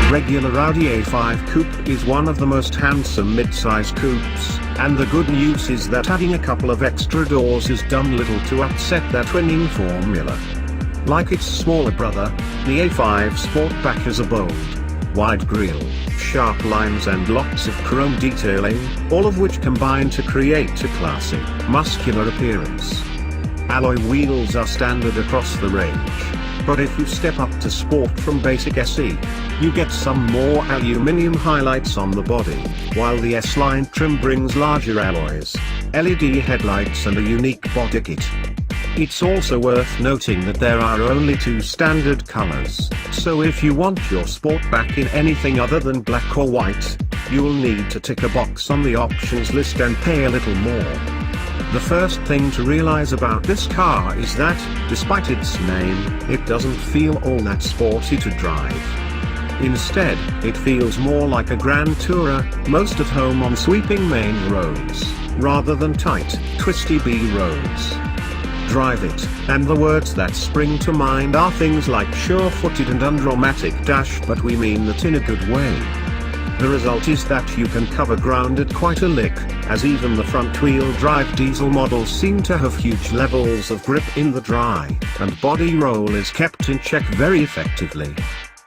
Regular Audi A5 Coupe is one of the most handsome mid-size coupes, and the good news is that adding a couple of extra doors has done little to upset that winning formula. Like its smaller brother, the A5 Sportback has a bold, wide grille, sharp lines and lots of chrome detailing, all of which combine to create a classy, muscular appearance. Alloy wheels are standard across the range, but if you step up to sport from basic SE, you get some more aluminium highlights on the body, while the S-Line trim brings larger alloys, LED headlights and a unique body kit. It's also worth noting that there are only 2 standard colors, so if you want your Sportback in anything other than black or white, you'll need to tick a box on the options list and pay a little more. The first thing to realize about this car is that, despite its name, it doesn't feel all that sporty to drive. Instead, it feels more like a Grand Tourer, most at home on sweeping main roads, rather than tight, twisty B roads. Drive it, and the words that spring to mind are things like sure-footed and undramatic dash, but we mean that in a good way. The result is that you can cover ground at quite a lick, as even the front-wheel drive diesel models seem to have huge levels of grip in the dry, and body roll is kept in check very effectively.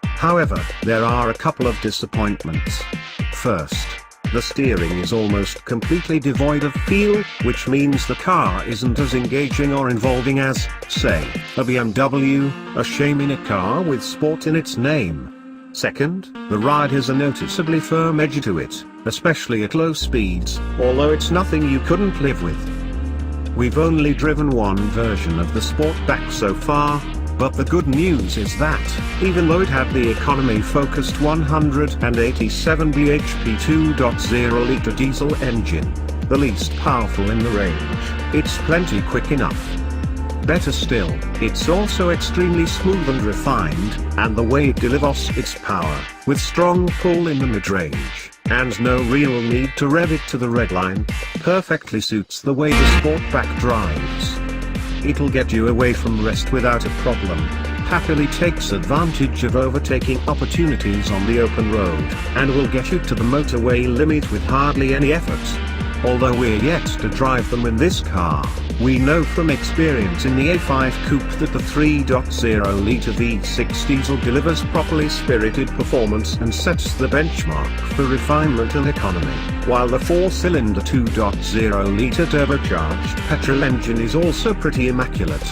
However, there are a couple of disappointments. First, the steering is almost completely devoid of feel, which means the car isn't as engaging or involving as, say, a BMW, a shame in a car with sport in its name. Second, the ride has a noticeably firm edge to it, especially at low speeds, although it's nothing you couldn't live with. We've only driven one version of the Sportback so far, but the good news is that, even though it had the economy-focused 187 bhp 2.0-litre diesel engine, the least powerful in the range, it's plenty quick enough. Better still, it's also extremely smooth and refined, and the way it delivers its power, with strong pull in the mid-range, and no real need to rev it to the red line, perfectly suits the way the Sportback drives. It'll get you away from rest without a problem, happily takes advantage of overtaking opportunities on the open road, and will get you to the motorway limit with hardly any effort. Although we're yet to drive them in this car, we know from experience in the A5 Coupe that the 3.0-litre V6 diesel delivers properly spirited performance and sets the benchmark for refinement and economy, while the 4-cylinder 2.0-litre turbocharged petrol engine is also pretty immaculate.